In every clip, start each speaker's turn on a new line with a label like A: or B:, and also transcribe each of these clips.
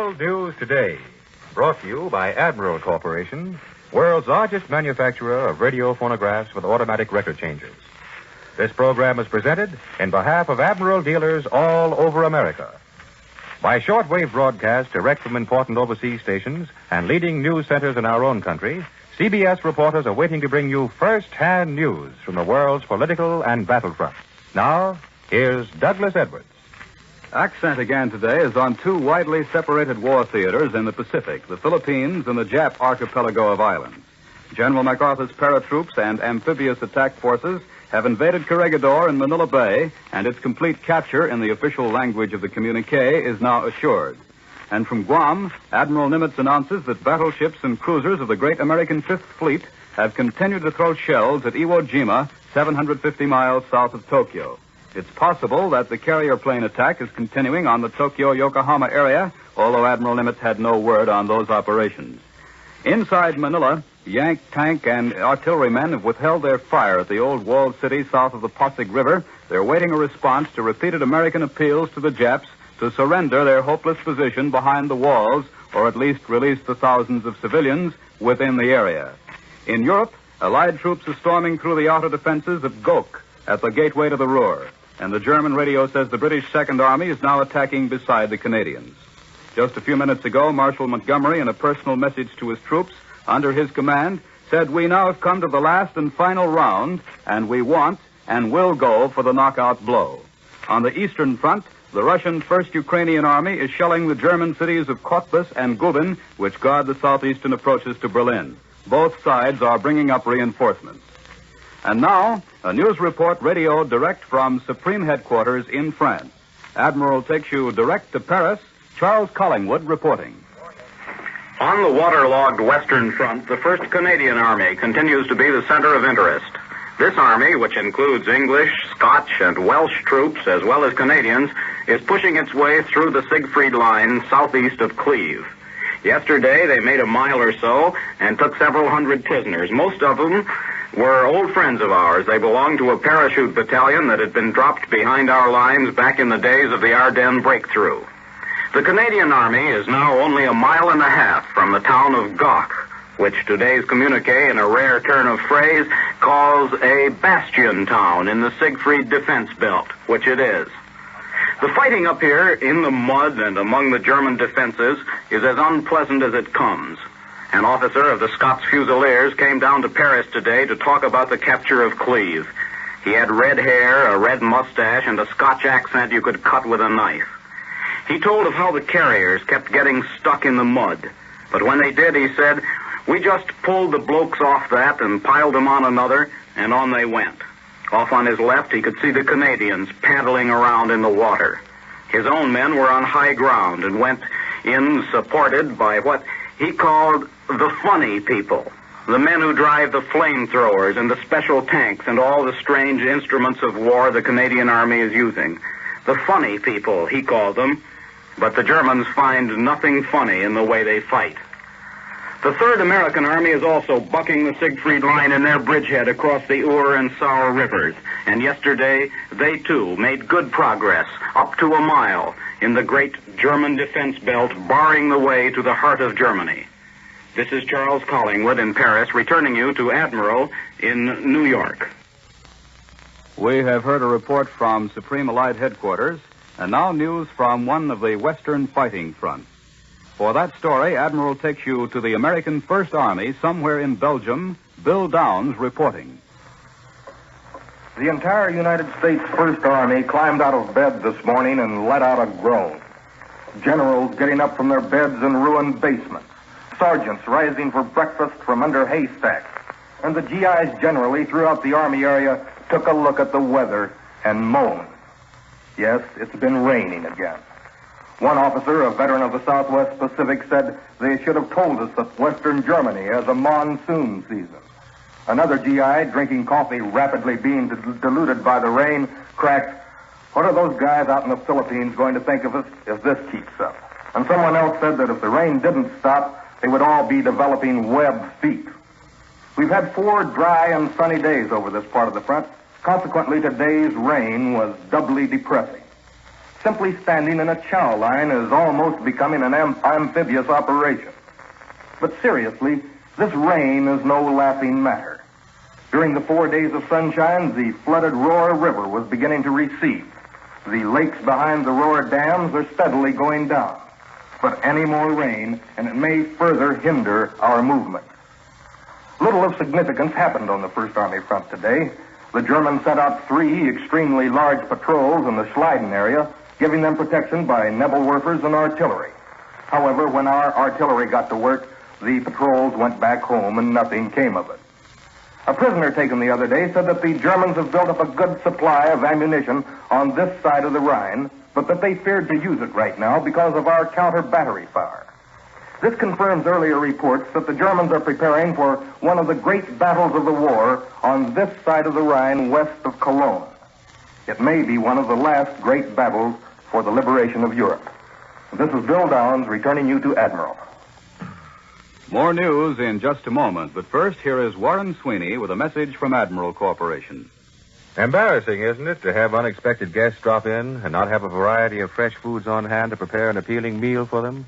A: World News Today, brought to you by Admiral Corporation, world's largest manufacturer of radio phonographs with automatic record changers. This program is presented in behalf of Admiral dealers all over America. By shortwave broadcast direct from important overseas stations and leading news centers in our own country, CBS reporters are waiting to bring you first-hand news from the world's political and battlefront. Now, here's Douglas Edwards.
B: Accent again today is on two widely separated war theaters in the Pacific, the Philippines and the Jap archipelago of islands. General MacArthur's paratroops and amphibious attack forces have invaded Corregidor in Manila Bay, and its complete capture in the official language of the communique is now assured. And from Guam, Admiral Nimitz announces that battleships and cruisers of the great American Fifth Fleet have continued to throw shells at Iwo Jima, 750 miles south of Tokyo. It's possible that the carrier plane attack is continuing on the Tokyo-Yokohama area, although Admiral Nimitz had no word on those operations. Inside Manila, Yank tank and artillerymen have withheld their fire at the old walled city south of the Pasig River. They're waiting a response to repeated American appeals to the Japs to surrender their hopeless position behind the walls, or at least release the thousands of civilians within the area. In Europe, Allied troops are storming through the outer defenses of Gok at the gateway to the Ruhr, and the German radio says the British Second Army is now attacking beside the Canadians. Just a few minutes ago, Marshal Montgomery, in a personal message to his troops under his command, said, "We now have come to the last and final round, and we want and will go for the knockout blow." On the Eastern Front, the Russian First Ukrainian Army is shelling the German cities of Cottbus and Gubin, which guard the southeastern approaches to Berlin. Both sides are bringing up reinforcements. And now, a news report radioed direct from Supreme Headquarters in France. Admiral takes you direct to Paris. Charles Collingwood reporting.
C: On the waterlogged Western Front, the 1st Canadian Army continues to be the center of interest. This army, which includes English, Scotch, and Welsh troops, as well as Canadians, is pushing its way through the Siegfried Line southeast of Cleve. Yesterday, they made a mile or so and took several hundred prisoners. Most of them were old friends of ours. They belonged to a parachute battalion that had been dropped behind our lines back in the days of the Ardennes breakthrough. The Canadian Army is now only a mile and a half from the town of Gok, which today's communique, in a rare turn of phrase, calls a bastion town in the Siegfried Defense Belt, which it is. The fighting up here in the mud and among the German defenses is as unpleasant as it comes. An officer of the Scots Fusiliers came down to Paris today to talk about the capture of Cleve. He had red hair, a red mustache, and a Scotch accent you could cut with a knife. He told of how the carriers kept getting stuck in the mud. But when they did, he said, "We just pulled the blokes off that and piled them on another, and on they went." Off on his left, he could see the Canadians paddling around in the water. His own men were on high ground and went in supported by what he called the funny people, the men who drive the flamethrowers and the special tanks and all the strange instruments of war the Canadian Army is using. The funny people, he called them, but the Germans find nothing funny in the way they fight. The 3rd American Army is also bucking the Siegfried Line in their bridgehead across the Ur and Saar rivers, and yesterday they too made good progress, up to a mile, in the great German defense belt, barring the way to the heart of Germany. This is Charles Collingwood in Paris, returning you to Admiral in New York.
B: We have heard a report from Supreme Allied Headquarters, and now news from one of the Western fighting fronts. For that story, Admiral takes you to the American First Army somewhere in Belgium. Bill Downs reporting.
D: The entire United States First Army climbed out of bed this morning and let out a groan. Generals getting up from their beds in ruined basements. Sergeants rising for breakfast from under haystacks. And the GIs generally throughout the Army area took a look at the weather and moaned. Yes, it's been raining again. One officer, a veteran of the Southwest Pacific, said they should have told us that Western Germany has a monsoon season. Another GI, drinking coffee rapidly being diluted by the rain, cracked, "What are those guys out in the Philippines going to think of us if this keeps up?" And someone else said that if the rain didn't stop, they would all be developing web feet. We've had 4 dry and sunny days over this part of the front. Consequently, today's rain was doubly depressing. simply standing in a chow line is almost becoming an amphibious operation. But seriously, this rain is no laughing matter. During the 4 days of sunshine, the flooded Roar River was beginning to recede. The lakes behind the Roar dams are steadily going down. But any more rain, and it may further hinder our movement. Little of significance happened on the First Army front today. The Germans sent out 3 extremely large patrols in the Schleiden area, giving them protection by Nebelwerfers and artillery. However, when our artillery got to work, the patrols went back home and nothing came of it. A prisoner taken the other day said that the Germans have built up a good supply of ammunition on this side of the Rhine, but that they feared to use it right now because of our counter-battery fire. This confirms earlier reports that the Germans are preparing for one of the great battles of the war on this side of the Rhine west of Cologne. It may be one of the last great battles for the liberation of Europe. This is Bill Downs returning you to Admiral.
B: More news in just a moment, but first here is Warren Sweeney with a message from Admiral Corporation.
A: Embarrassing, isn't it, to have unexpected guests drop in and not have a variety of fresh foods on hand to prepare an appealing meal for them?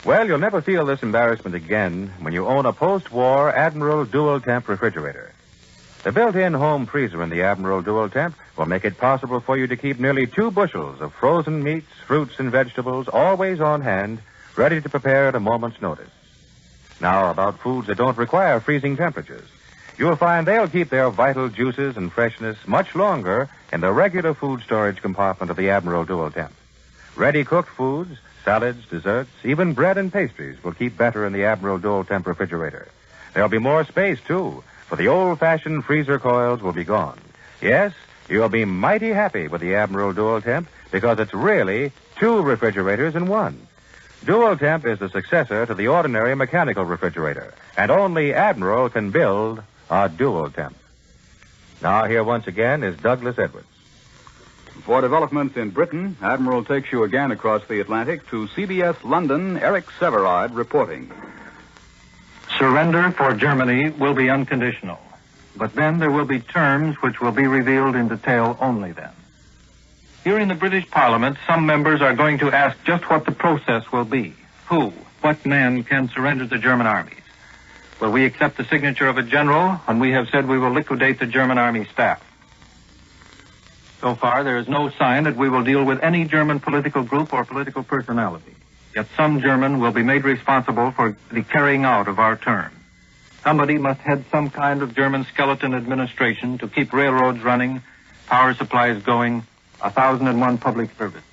A: Well, you'll never feel this embarrassment again when you own a post-war Admiral Dual Temp refrigerator. The built-in home freezer in the Admiral Dual Temp will make it possible for you to keep nearly 2 bushels of frozen meats, fruits, and vegetables always on hand, ready to prepare at a moment's notice. Now, about foods that don't require freezing temperatures. You'll find they'll keep their vital juices and freshness much longer in the regular food storage compartment of the Admiral Dual Temp. Ready-cooked foods, salads, desserts, even bread and pastries will keep better in the Admiral Dual Temp refrigerator. There'll be more space, too, for the old-fashioned freezer coils will be gone. Yes, you'll be mighty happy with the Admiral Dual Temp because it's really 2 refrigerators in one. Dual Temp is the successor to the ordinary mechanical refrigerator, and only Admiral can build a Dual Temp. Now, here once again is Douglas Edwards.
B: For developments in Britain, Admiral takes you again across the Atlantic to CBS London, Eric Severide reporting.
E: Surrender for Germany will be unconditional, but then there will be terms which will be revealed in detail only then. Here in the British Parliament, some members are going to ask just what the process will be. Who, what man can surrender the German armies? Will we accept the signature of a general when we have said we will liquidate the German army staff? So far, there is no sign that we will deal with any German political group or political personality. Yet some German will be made responsible for the carrying out of our terms. Somebody must head some kind of German skeleton administration to keep railroads running, power supplies going, 1,001 public services.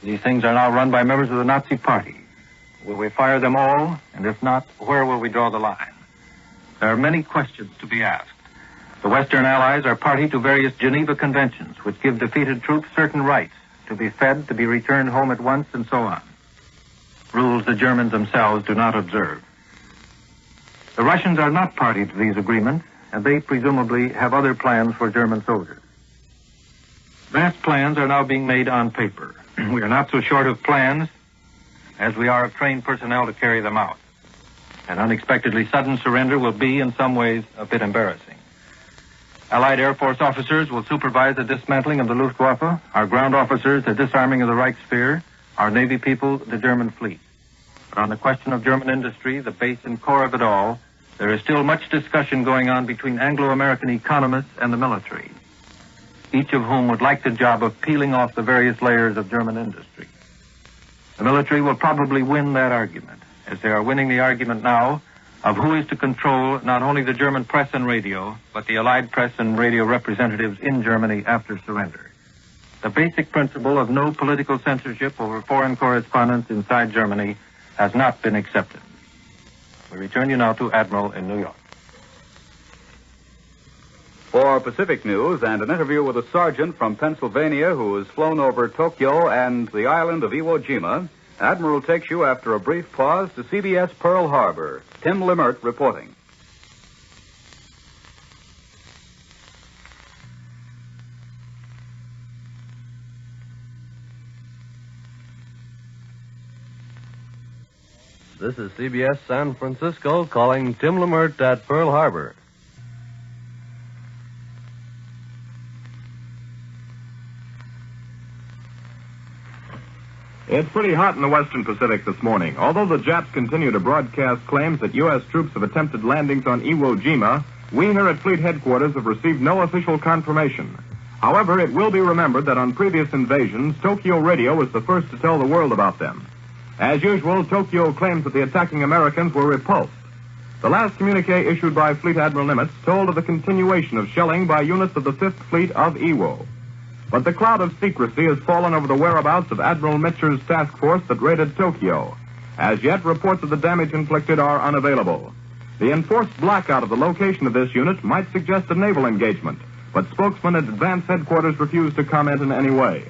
E: These things are now run by members of the Nazi Party. Will we fire them all? And if not, where will we draw the line? There are many questions to be asked. The Western Allies are party to various Geneva Conventions, which give defeated troops certain rights to be fed, to be returned home at once, and so on. Rules the Germans themselves do not observe. The Russians are not party to these agreements, and they presumably have other plans for German soldiers. Vast plans are now being made on paper. We are not so short of plans as we are of trained personnel to carry them out. An unexpectedly sudden surrender will be, in some ways, a bit embarrassing. Allied Air Force officers will supervise the dismantling of the Luftwaffe, our ground officers, the disarming of the Reichswehr, our Navy people, the German fleet. But on the question of German industry, the base and core of it all, there is still much discussion going on between Anglo-American economists and the military, each of whom would like the job of peeling off the various layers of German industry. The military will probably win that argument, as they are winning the argument now of who is to control not only the German press and radio, but the Allied press and radio representatives in Germany after surrender. The basic principle of no political censorship over foreign correspondence inside Germany has not been accepted. We return you now to Admiral in New York.
B: For Pacific News and an interview with a sergeant from Pennsylvania who has flown over Tokyo and the island of Iwo Jima, Admiral takes you after a brief pause to CBS Pearl Harbor. Tim Limert reporting.
F: This is CBS San Francisco calling Tim Limert at Pearl Harbor.
A: It's pretty hot in the Western Pacific this morning. Although the Japs continue to broadcast claims that U.S. troops have attempted landings on Iwo Jima, we here at Fleet Headquarters have received no official confirmation. However, it will be remembered that on previous invasions, Tokyo Radio was the first to tell the world about them. As usual, Tokyo claims that the attacking Americans were repulsed. The last communique issued by Fleet Admiral Nimitz told of the continuation of shelling by units of the 5th Fleet of Iwo. But the cloud of secrecy has fallen over the whereabouts of Admiral Mitscher's task force that raided Tokyo. As yet, reports of the damage inflicted are unavailable. The enforced blackout of the location of this unit might suggest a naval engagement, but spokesmen at Advance Headquarters refuse to comment in any way.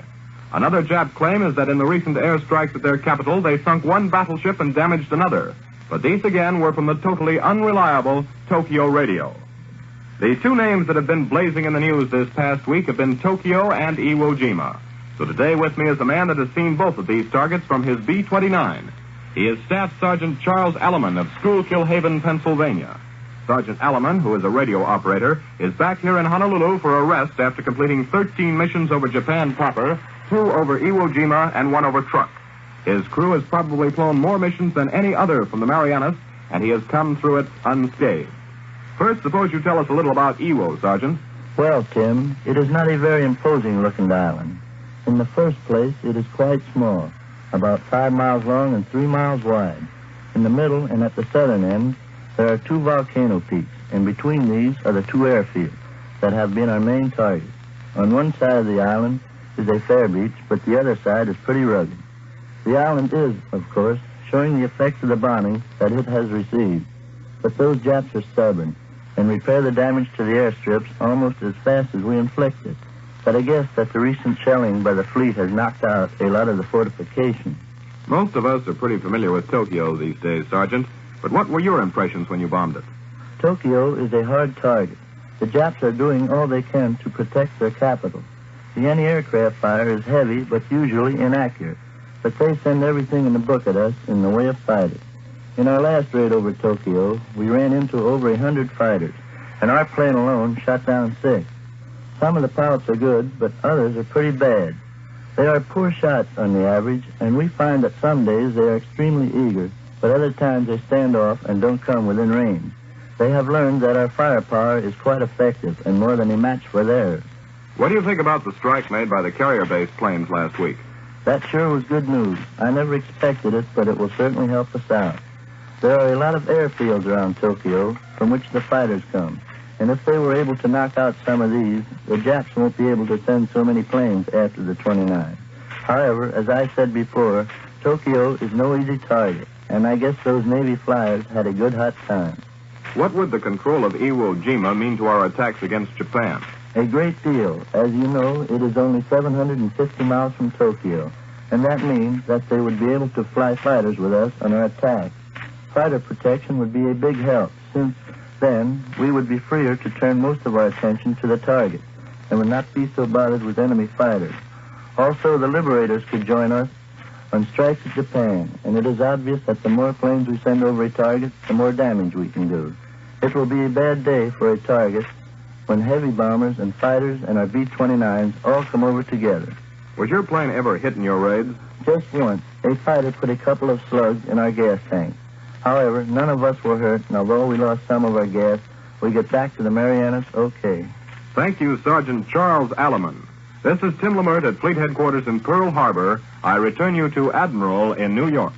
A: Another Jap claim is that in the recent airstrikes at their capital, they sunk one battleship and damaged another. But these again were from the totally unreliable Tokyo Radio. The two names that have been blazing in the news this past week have been Tokyo and Iwo Jima. So today with me is a man that has seen both of these targets from his B-29. He is Staff Sergeant Charles Alleman of Schuylkill Haven, Pennsylvania. Sergeant Alleman, who is a radio operator, is back here in Honolulu for a rest after completing 13 missions over Japan proper, 2 over Iwo Jima, and 1 over Truk. His crew has probably flown more missions than any other from the Marianas, and he has come through it unscathed. First, suppose you tell us a little about Iwo, Sergeant.
G: Well, Tim, it is not a very imposing-looking island. In the first place, it is quite small, about 5 miles long and 3 miles wide. In the middle and at the southern end, there are 2 volcano peaks, and between these are the 2 airfields that have been our main targets. On one side of the island is a fair beach, but the other side is pretty rugged. The island is, of course, showing the effects of the bombing that it has received. But those Japs are stubborn and repair the damage to the airstrips almost as fast as we inflict it. But I guess that the recent shelling by the fleet has knocked out a lot of the fortifications.
A: Most of us are pretty familiar with Tokyo these days, Sergeant. But what were your impressions when you bombed it?
G: Tokyo is a hard target. The Japs are doing all they can to protect their capital. The anti-aircraft fire is heavy but usually inaccurate. But they send everything in the book at us in the way of fighters. In our last raid over Tokyo, we ran into over 100 fighters, and our plane alone shot down 6. Some of the pilots are good, but others are pretty bad. They are poor shots on the average, and we find that some days they are extremely eager, but other times they stand off and don't come within range. They have learned that our firepower is quite effective and more than a match for theirs.
A: What do you think about the strike made by the carrier-based planes last week?
G: That sure was good news. I never expected it, but it will certainly help us out. There are a lot of airfields around Tokyo from which the fighters come. And if they were able to knock out some of these, the Japs won't be able to send so many planes after the 29. However, as I said before, Tokyo is no easy target, and I guess those Navy flyers had a good hot time.
A: What would the control of Iwo Jima mean to our attacks against Japan?
G: A great deal. As you know, it is only 750 miles from Tokyo, and that means that they would be able to fly fighters with us on our attacks. Fighter protection would be a big help, since then we would be freer to turn most of our attention to the target and would not be so bothered with enemy fighters. Also, the liberators could join us on strikes at Japan, and it is obvious that the more planes we send over a target, the more damage we can do. It will be a bad day for a target when heavy bombers and fighters and our B-29s all come over together.
A: Was your plane ever hit in your raids?
G: Just once. A fighter put a couple of slugs in our gas tank. However, none of us were hurt, and although we lost some of our gas, we get back to the Marianas okay.
A: Thank you, Sergeant Charles Alleman. This is Tim Lamert at Fleet Headquarters in Pearl Harbor. I return you to Admiral in New York.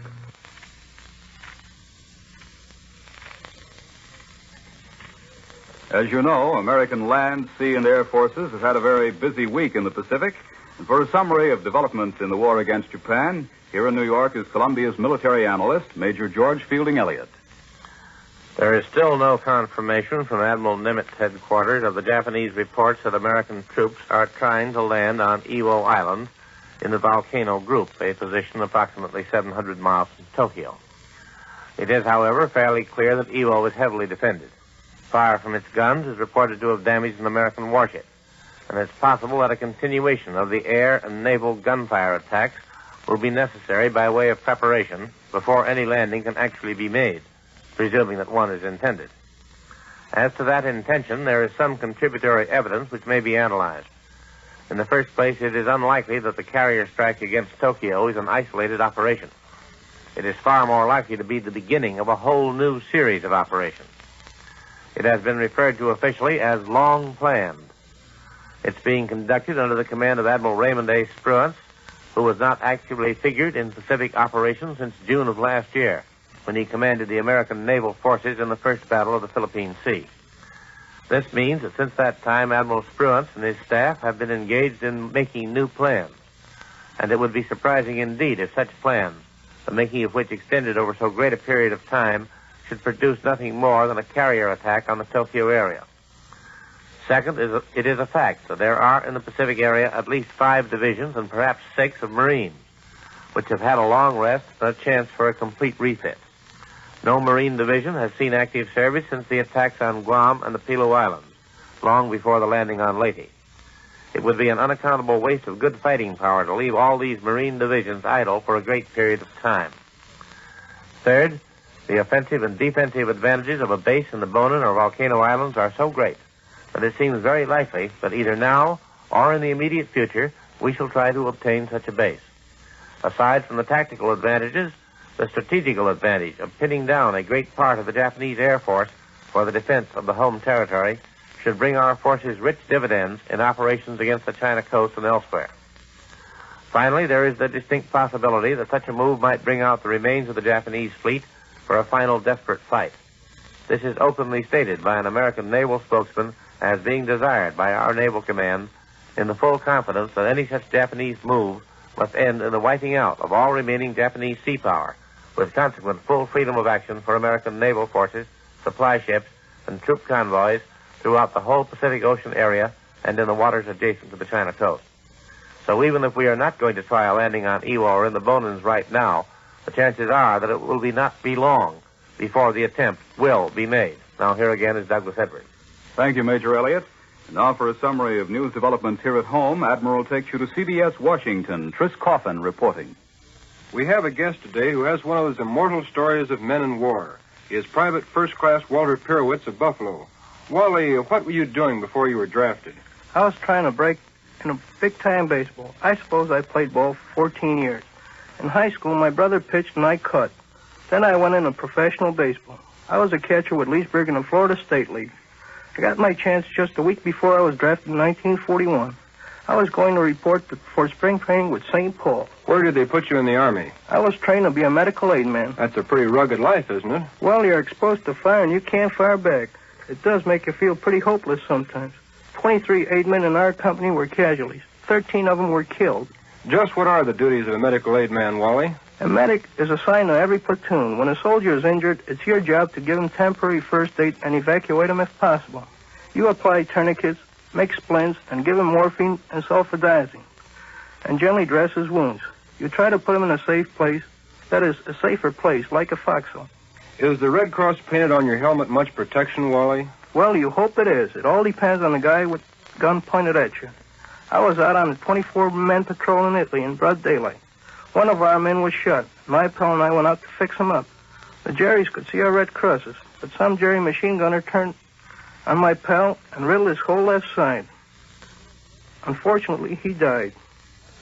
B: As you know, American land, sea, and air forces have had a very busy week in the Pacific. And for a summary of developments in the war against Japan, here in New York is Columbia's military analyst, Major George Fielding Eliot.
H: There is still no confirmation from Admiral Nimitz headquarters of the Japanese reports that American troops are trying to land on Iwo Island in the volcano group, a position approximately 700 miles from Tokyo. It is, however, fairly clear that Iwo is heavily defended. Fire from its guns is reported to have damaged an American warship, and it's possible that a continuation of the air and naval gunfire attacks will be necessary by way of preparation before any landing can actually be made, presuming that one is intended. As to that intention, there is some contributory evidence which may be analyzed. In the first place, it is unlikely that the carrier strike against Tokyo is an isolated operation. It is far more likely to be the beginning of a whole new series of operations. It has been referred to officially as long planned. It's being conducted under the command of Admiral Raymond A. Spruance, who has not actively figured in Pacific operations since June of last year, when he commanded the American naval forces in the first battle of the Philippine Sea. This means that since that time, Admiral Spruance and his staff have been engaged in making new plans. And it would be surprising indeed if such plans, the making of which extended over so great a period of time, should produce nothing more than a carrier attack on the Tokyo area. Second, it is a fact that there are in the Pacific area at least 5 divisions and perhaps 6 of Marines, which have had a long rest and a chance for a complete refit. No Marine division has seen active service since the attacks on Guam and the Pilo Islands, long before the landing on Leyte. It would be an unaccountable waste of good fighting power to leave all these Marine divisions idle for a great period of time. Third, the offensive and defensive advantages of a base in the Bonin or Volcano Islands are so great that it seems very likely that either now or in the immediate future we shall try to obtain such a base. Aside from the tactical advantages, the strategical advantage of pinning down a great part of the Japanese Air Force for the defense of the home territory should bring our forces rich dividends in operations against the China coast and elsewhere. Finally, there is the distinct possibility that such a move might bring out the remains of the Japanese fleet for a final desperate fight. This is openly stated by an American naval spokesman as being desired by our naval command, in the full confidence that any such Japanese move must end in the wiping out of all remaining Japanese sea power, with consequent full freedom of action for American naval forces, supply ships, and troop convoys throughout the whole Pacific Ocean area and in the waters adjacent to the China coast. So even if we are not going to try a landing on Iwo or in the Bonins right now, the chances are that it will not be long before the attempt will be made. Now here again is Douglas Edwards.
B: Thank you, Major Eliot. And now for a summary of news developments here at home, Admiral takes you to CBS Washington. Tris Coffin reporting.
I: We have a guest today who has one of those immortal stories of men in war. He is Private First Class Walter Pirowitz of Buffalo. Wally, what were you doing before you were drafted?
J: I was trying to break in a big-time baseball. I suppose I played ball for 14 years. In high school, my brother pitched and I cut. Then I went into professional baseball. I was a catcher with Leesburg in the Florida State League. I got my chance just a week before I was drafted in 1941. I was going to report for spring training with St. Paul.
I: Where did they put you in the Army?
J: I was trained to be a medical aid man.
I: That's a pretty rugged life, isn't it?
J: Well, you're exposed to fire and you can't fire back. It does make you feel pretty hopeless sometimes. 23 aid men in our company were casualties. 13 of them were killed.
I: Just what are the duties of a medical aid man, Wally?
J: A medic is assigned to every platoon. When a soldier is injured, it's your job to give him temporary first aid and evacuate him if possible. You apply tourniquets, make splints, and give him morphine and sulfadiazine, and gently dress his wounds. You try to put him in a safe place, that is, a safer place, like a foxhole.
I: Is the Red Cross painted on your helmet much protection, Wally?
J: Well, you hope it is. It all depends on the guy with the gun pointed at you. I was out on a 24-man patrol in Italy in broad daylight. One of our men was shot. My pal and I went out to fix him up. The Jerrys could see our red crosses, but some Jerry machine gunner turned on my pal and riddled his whole left side. Unfortunately, he died.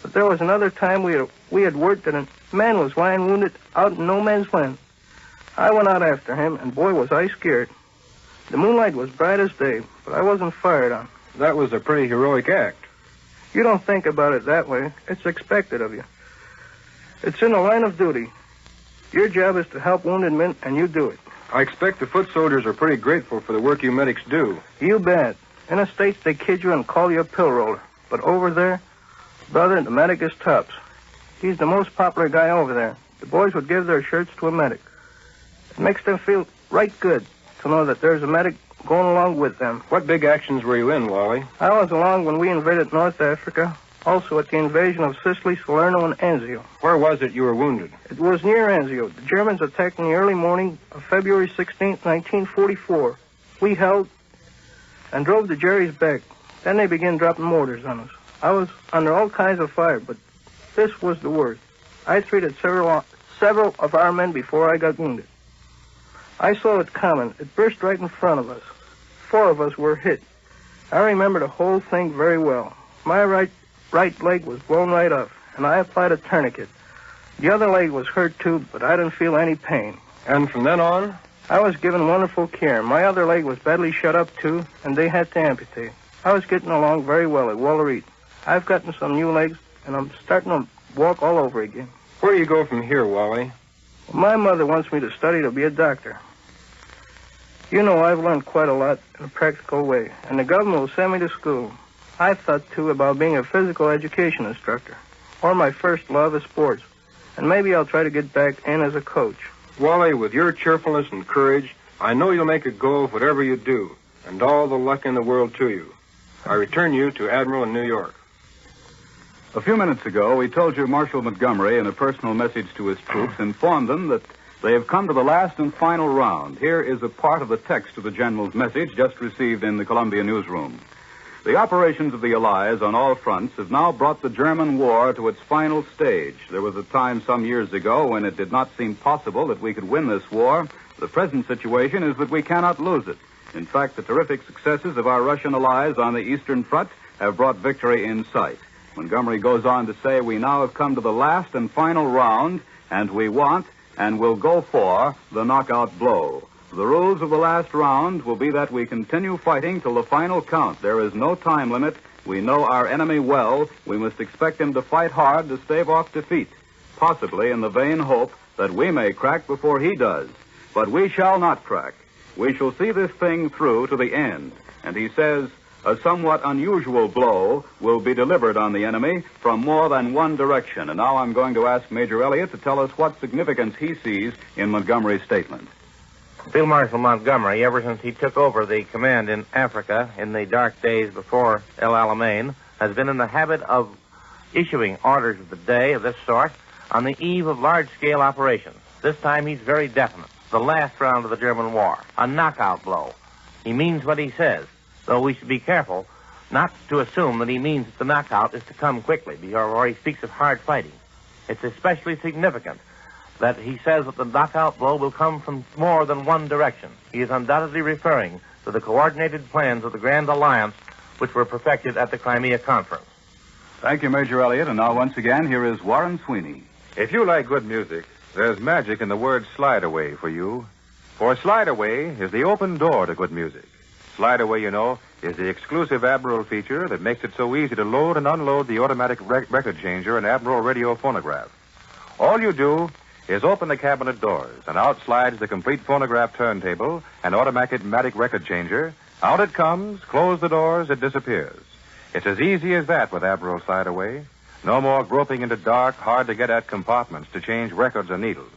J: But there was another time we had word that a man was lying wounded out in no man's land. I went out after him, and boy, was I scared. The moonlight was bright as day, but I wasn't fired on.
I: That was a pretty heroic act.
J: You don't think about it that way. It's expected of you. It's in the line of duty. Your job is to help wounded men, and you do it.
I: I expect the foot soldiers are pretty grateful for the work you medics do.
J: You bet. In the States, they kid you and call you a pill roller. But over there, brother, the medic is tops. He's the most popular guy over there. The boys would give their shirts to a medic. It makes them feel right good to know that there's a medic going along with them.
I: What big actions were you in, Wally?
J: I was along when we invaded North Africa, also at the invasion of Sicily, Salerno, and Anzio.
I: Where was it you were wounded?
J: It was near Anzio. The Germans attacked in the early morning of February 16th, 1944. We held and drove the Jerry's back. Then they began dropping mortars on us. I was under all kinds of fire, but this was the worst. I treated several of our men before I got wounded. I saw it coming. It burst right in front of us. 4 of us were hit. I remember the whole thing very well. My right leg was blown right off, and I applied a tourniquet. The other leg was hurt, too, but I didn't feel any pain.
I: And from then on?
J: I was given wonderful care. My other leg was badly shut up, too, and they had to amputate. I was getting along very well at Walter Reed. I've gotten some new legs, and I'm starting to walk all over again.
I: Where do you go from here, Wally?
J: My mother wants me to study to be a doctor. You know, I've learned quite a lot in a practical way, and the government will send me to school. I thought, too, about being a physical education instructor, or my first love is sports, and maybe I'll try to get back in as a coach.
I: Wally, with your cheerfulness and courage, I know you'll make a go of whatever you do, and all the luck in the world to you. I return you to Admiral in New York.
B: A few minutes ago, we told you Marshal Montgomery, in a personal message to his troops, informed them that they have come to the last and final round. Here is a part of the text of the General's message just received in the Columbia newsroom. The operations of the Allies on all fronts have now brought the German war to its final stage. There was a time some years ago when it did not seem possible that we could win this war. The present situation is that we cannot lose it. In fact, the terrific successes of our Russian allies on the Eastern Front have brought victory in sight. Montgomery goes on to say, we now have come to the last and final round, and we want and will go for the knockout blow. The rules of the last round will be that we continue fighting till the final count. There is no time limit. We know our enemy well. We must expect him to fight hard to stave off defeat, possibly in the vain hope that we may crack before he does. But we shall not crack. We shall see this thing through to the end. And he says, a somewhat unusual blow will be delivered on the enemy from more than one direction. And now I'm going to ask Major Eliot to tell us what significance he sees in Montgomery's statement.
H: Field Marshal Montgomery, ever since he took over the command in Africa in the dark days before El Alamein, has been in the habit of issuing orders of the day of this sort on the eve of large-scale operations. This time he's very definite. The last round of the German war. A knockout blow. He means what he says, though we should be careful not to assume that he means that the knockout is to come quickly, before he speaks of hard fighting. It's especially significant that he says that the knockout blow will come from more than one direction. He is undoubtedly referring to the coordinated plans of the Grand Alliance which were perfected at the Crimea Conference.
B: Thank you, Major Eliot. And now, once again, here is Warren Sweeney.
A: If you like good music, there's magic in the word Slide Away for you. For Slide Away is the open door to good music. Slide Away, you know, is the exclusive Admiral feature that makes it so easy to load and unload the automatic record changer and Admiral radio phonograph. All you do is open the cabinet doors, and out slides the complete phonograph turntable and automatic record changer. Out it comes, close the doors, it disappears. It's as easy as that with Admiral Slide Away. No more groping into dark, hard-to-get-at compartments to change records or needles.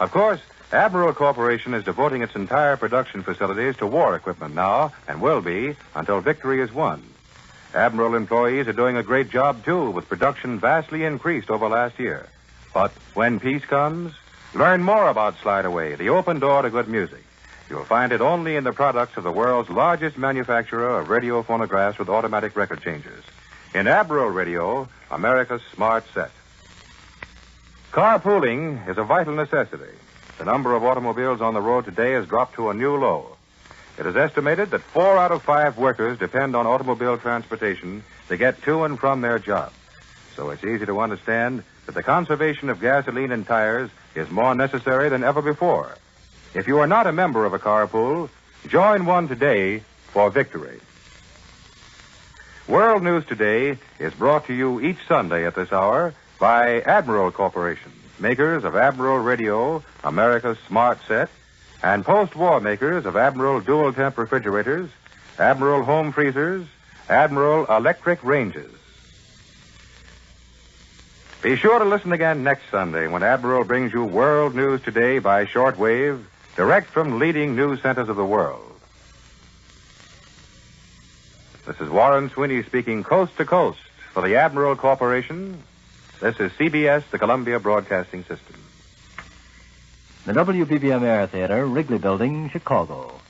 A: Of course, Admiral Corporation is devoting its entire production facilities to war equipment now, and will be, until victory is won. Admiral employees are doing a great job, too, with production vastly increased over last year. But when peace comes, learn more about Slide Away, the open door to good music. You'll find it only in the products of the world's largest manufacturer of radio phonographs with automatic record changers. In Admiral Radio, America's smart set. Carpooling is a vital necessity. The number of automobiles on the road today has dropped to a new low. It is estimated that 4 out of 5 workers depend on automobile transportation to get to and from their jobs. So it's easy to understand that the conservation of gasoline and tires is more necessary than ever before. If you are not a member of a carpool, join one today for victory. World News Today is brought to you each Sunday at this hour by Admiral Corporation, makers of Admiral Radio, America's smart set, and post-war makers of Admiral dual-temp refrigerators, Admiral home freezers, Admiral electric ranges. Be sure to listen again next Sunday when Admiral brings you World News Today by shortwave, direct from leading news centers of the world. This is Warren Sweeney speaking coast to coast for the Admiral Corporation. This is CBS, the Columbia Broadcasting System.
K: The WBBM Air Theater, Wrigley Building, Chicago.